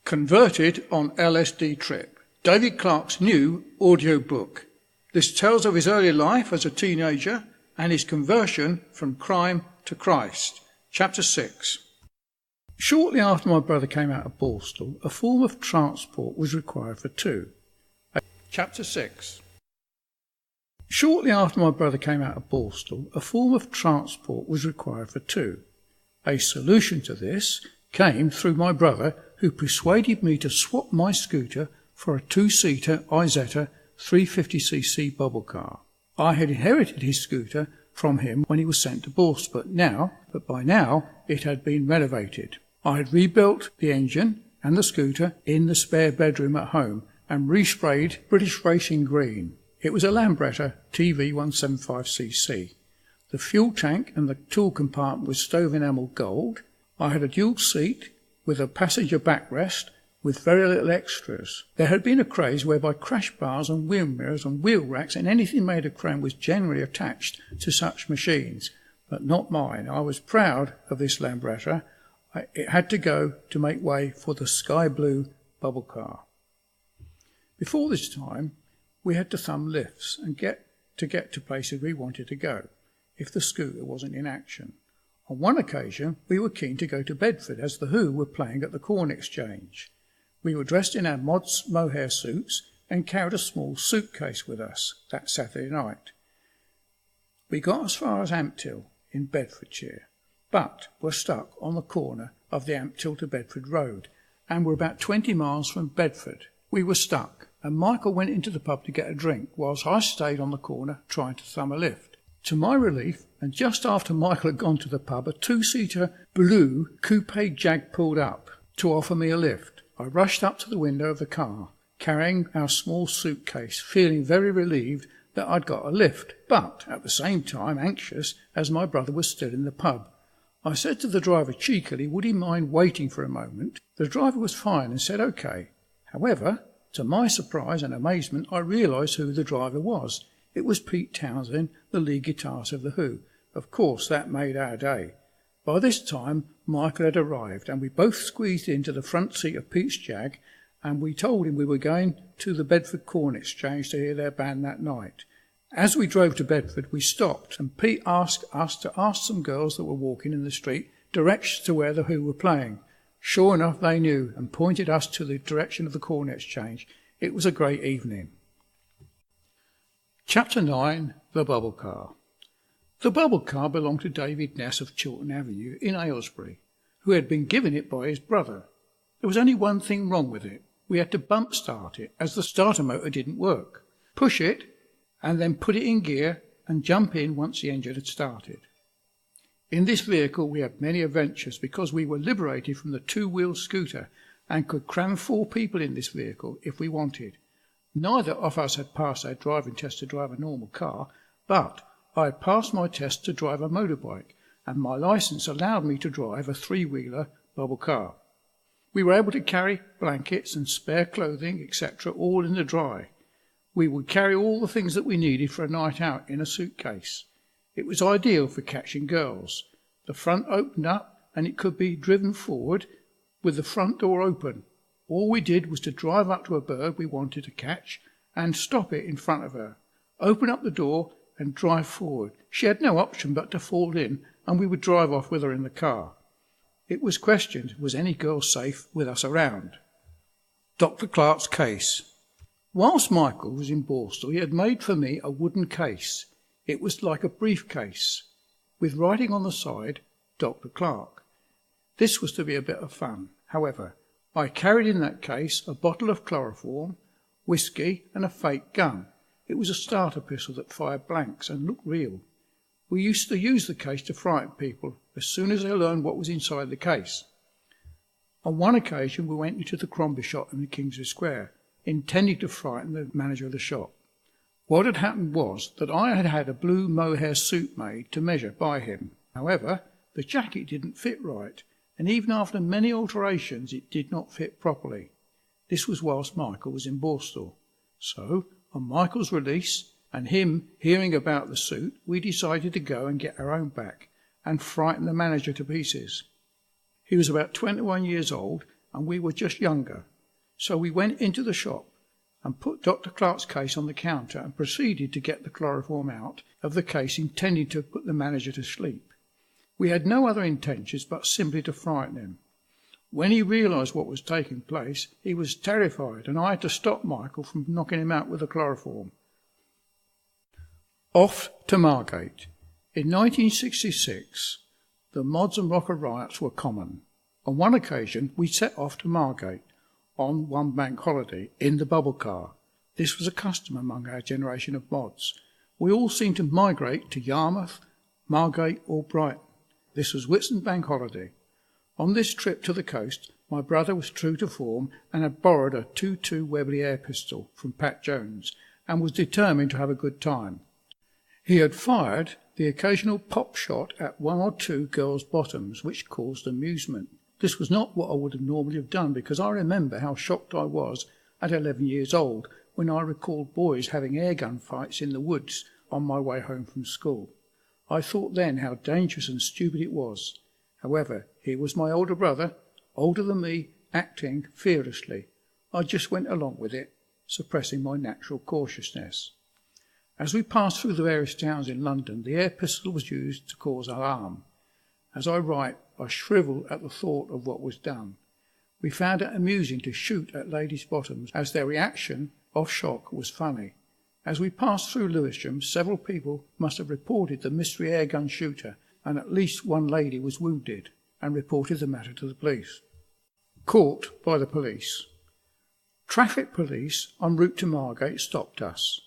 Converted on LSD trip. David Clarke's new audio book. This tells of his early life as a teenager and his conversion from crime to Christ. Chapter 6. Shortly after my brother came out of Borstal, a form of transport was required for two. Chapter 6. Shortly after my brother came out of Borstal, a form of transport was required for two. A solution to this came through my brother, who persuaded me to swap my scooter for a two-seater Isetta 350cc bubble car. I had inherited his scooter from him when he was sent to Borstal, but by now it had been renovated. I had rebuilt the engine and the scooter in the spare bedroom at home and resprayed British Racing green. It was a Lambretta TV 175cc. The fuel tank and the tool compartment was stove enamel gold. I had a dual seat with a passenger backrest with very little extras. There had been a craze whereby crash bars and wheel mirrors and wheel racks and anything made of chrome was generally attached to such machines, but not mine. I was proud of this Lambretta. It had to go to make way for the sky blue bubble car. Before this time, we had to thumb lifts and get to places we wanted to go if the scooter wasn't in action. On one occasion, we were keen to go to Bedford as the Who were playing at the Corn Exchange. We were dressed in our mohair suits and carried a small suitcase with us that Saturday night. We got as far as Ampthill in Bedfordshire, but were stuck on the corner of the Ampthill to Bedford road and were about 20 miles from Bedford. We were stuck, and Michael went into the pub to get a drink whilst I stayed on the corner trying to thumb a lift. To my relief, and just after Michael had gone to the pub, a two-seater blue coupe Jag pulled up to offer me a lift. I rushed up to the window of the car, carrying our small suitcase, feeling very relieved that I'd got a lift, but at the same time anxious as my brother was still in the pub. I said to the driver cheekily, would he mind waiting for a moment? The driver was fine and said OK. However, to my surprise and amazement, I realised who the driver was. It was Pete Townshend, the lead guitarist of The Who. Of course, that made our day. By this time, Michael had arrived, and we both squeezed into the front seat of Pete's Jag, and we told him we were going to the Bedford Corn Exchange to hear their band that night. As we drove to Bedford, we stopped, and Pete asked us to ask some girls that were walking in the street directions to where The Who were playing. Sure enough, they knew, and pointed us to the direction of the Corn Exchange. It was a great evening. Chapter 9. The Bubble Car. The bubble car belonged to David Ness of Chiltern Avenue in Aylesbury, who had been given it by his brother. There was only one thing wrong with it. We had to bump start it, as the starter motor didn't work. Push it, and then put it in gear and jump in once the engine had started. In this vehicle we had many adventures because we were liberated from the two-wheel scooter and could cram 4 people in this vehicle if we wanted. Neither of us had passed our driving test to drive a normal car, but I had passed my test to drive a motorbike, and my licence allowed me to drive a 3-wheeler bubble car. We were able to carry blankets and spare clothing, etc., all in the dry. We would carry all the things that we needed for a night out in a suitcase. It was ideal for catching girls. The front opened up, and it could be driven forward with the front door open. All we did was to drive up to a bird we wanted to catch and stop it in front of her, open up the door and drive forward. She had no option but to fall in, and we would drive off with her in the car. It was questioned, was any girl safe with us around? Dr. Clarke's case. Whilst Michael was in Borstal, he had made for me a wooden case. It was like a briefcase, with writing on the side, Dr. Clarke. This was to be a bit of fun. However, I carried in that case a bottle of chloroform, whiskey and a fake gun. It was a starter pistol that fired blanks and looked real. We used to use the case to frighten people as soon as they learned what was inside the case. On one occasion we went into the Crombie shop in the Kingsway Square, intending to frighten the manager of the shop. What had happened was that I had had a blue mohair suit made to measure by him. However, the jacket didn't fit right, and even after many alterations it did not fit properly. This was whilst Michael was in Borstal. So, on Michael's release, and him hearing about the suit, we decided to go and get our own back, and frighten the manager to pieces. He was about 21 years old, and we were just younger. So we went into the shop and put Dr. Clark's case on the counter and proceeded to get the chloroform out of the case, intending to put the manager to sleep. We had no other intentions but simply to frighten him. When he realised what was taking place, he was terrified, and I had to stop Michael from knocking him out with the chloroform. Off to Margate. In 1966, the mods and rocker riots were common. On one occasion, we set off to Margate on one bank holiday in the bubble car. This was a custom among our generation of mods. We all seemed to migrate to Yarmouth, Margate or Brighton. This was Whitsun bank holiday. On this trip to the coast, my brother was true to form and had borrowed a .22 Webley air pistol from Pat Jones and was determined to have a good time. He had fired the occasional pop shot at one or two girls' bottoms, which caused amusement. This was not what I would have normally have done, because I remember how shocked I was at 11 years old when I recalled boys having airgun fights in the woods on my way home from school. I thought then how dangerous and stupid it was. However, he was my older brother, older than me, acting fearlessly. I just went along with it, suppressing my natural cautiousness. As we passed through the various towns in London, the air pistol was used to cause alarm. As I write, I shrivel at the thought of what was done. We found it amusing to shoot at ladies' bottoms, as their reaction of shock was funny. As we passed through Lewisham, several people must have reported the mystery airgun shooter, and at least one lady was wounded and reported the matter to the police. Caught by the police. Traffic police en route to Margate stopped us.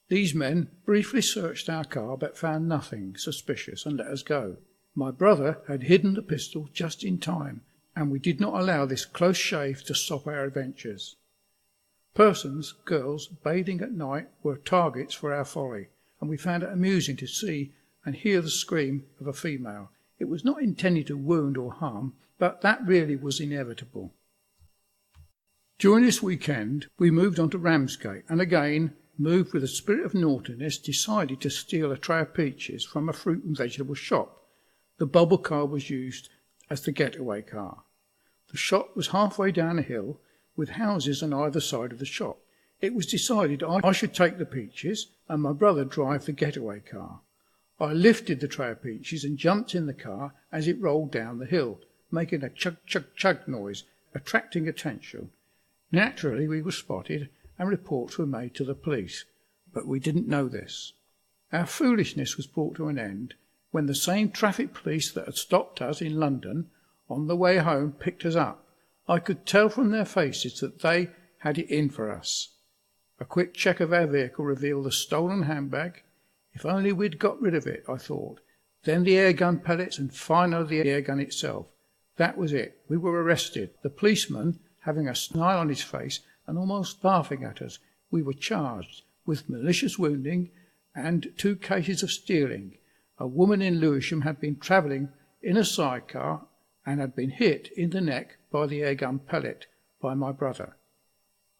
These men briefly searched our car but found nothing suspicious and let us go. My brother had hidden the pistol just in time, and we did not allow this close shave to stop our adventures. Persons, girls, bathing at night were targets for our folly, and we found it amusing to see and hear the scream of a female. It was not intended to wound or harm, but that really was inevitable. During this weekend, we moved on to Ramsgate, and again, moved with a spirit of naughtiness, decided to steal a tray of peaches from a fruit and vegetable shop. The bubble car was used as the getaway car. The shop was halfway down a hill, with houses on either side of the shop. It was decided I should take the peaches and my brother drive the getaway car. I lifted the tray of peaches and jumped in the car as it rolled down the hill, making a chug chug chug noise, attracting attention. Naturally, we were spotted and reports were made to the police, but we didn't know this. Our foolishness was brought to an end when the same traffic police that had stopped us in London on the way home picked us up. I could tell from their faces that they had it in for us. A quick check of our vehicle revealed the stolen handbag. If only we'd got rid of it, I thought. Then the airgun pellets and finally the airgun itself. That was it. We were arrested. The policeman having a smile on his face and almost laughing at us. We were charged with malicious wounding and 2 cases of stealing. A woman in Lewisham had been travelling in a sidecar and had been hit in the neck by the airgun pellet by my brother.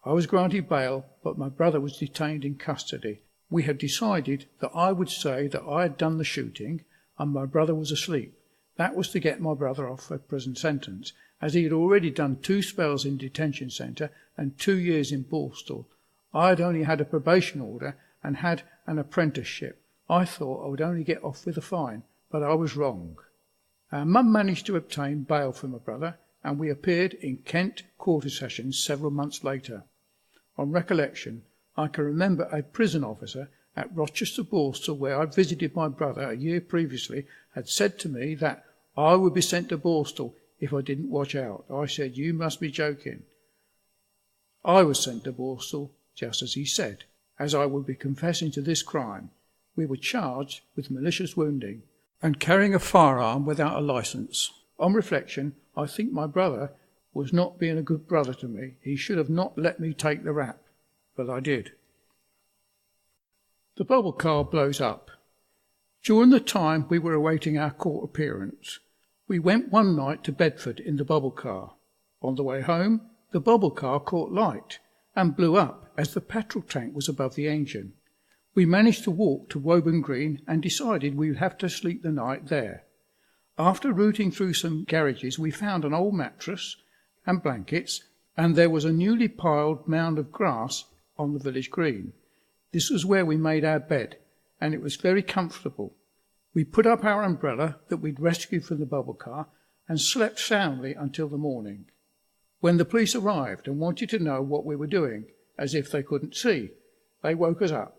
I was granted bail, but my brother was detained in custody. We had decided that I would say that I had done the shooting and my brother was asleep. That was to get my brother off a prison sentence, as he had already done 2 spells in detention centre and 2 years in Borstal. I had only had a probation order and had an apprenticeship. I thought I would only get off with a fine, but I was wrong. Our mum managed to obtain bail for my brother, and we appeared in Kent quarter sessions several months later. On recollection, I can remember a prison officer at Rochester Borstal, where I visited my brother a year previously, had said to me that I would be sent to Borstal if I didn't watch out. I said, "You must be joking." I was sent to Borstal, just as he said, as I would be confessing to this crime. We were charged with malicious wounding and carrying a firearm without a licence. On reflection, I think my brother was not being a good brother to me. He should have not let me take the rap, but I did. The bubble car blows up. During the time we were awaiting our court appearance, we went one night to Bedford in the bubble car. On the way home, the bubble car caught light and blew up as the petrol tank was above the engine. We managed to walk to Woburn Green and decided we would have to sleep the night there. After rooting through some garages, we found an old mattress and blankets, and there was a newly piled mound of grass on the village green. This was where we made our bed, and it was very comfortable. We put up our umbrella that we'd rescued from the bubble car and slept soundly until the morning, when the police arrived and wanted to know what we were doing, as if they couldn't see. They woke us up.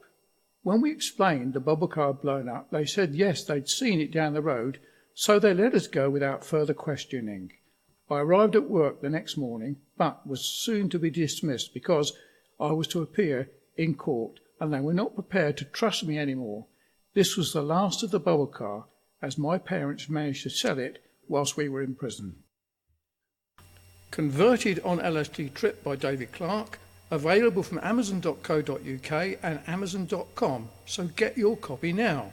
When we explained the bubble car had blown up, they said yes, they'd seen it down the road, so they let us go without further questioning. I arrived at work the next morning, but was soon to be dismissed because I was to appear in court, and they were not prepared to trust me anymore. This was the last of the bubble car, as my parents managed to sell it whilst we were in prison. Converted on LSD Trip by David Clarke, available from amazon.co.uk and amazon.com, so get your copy now.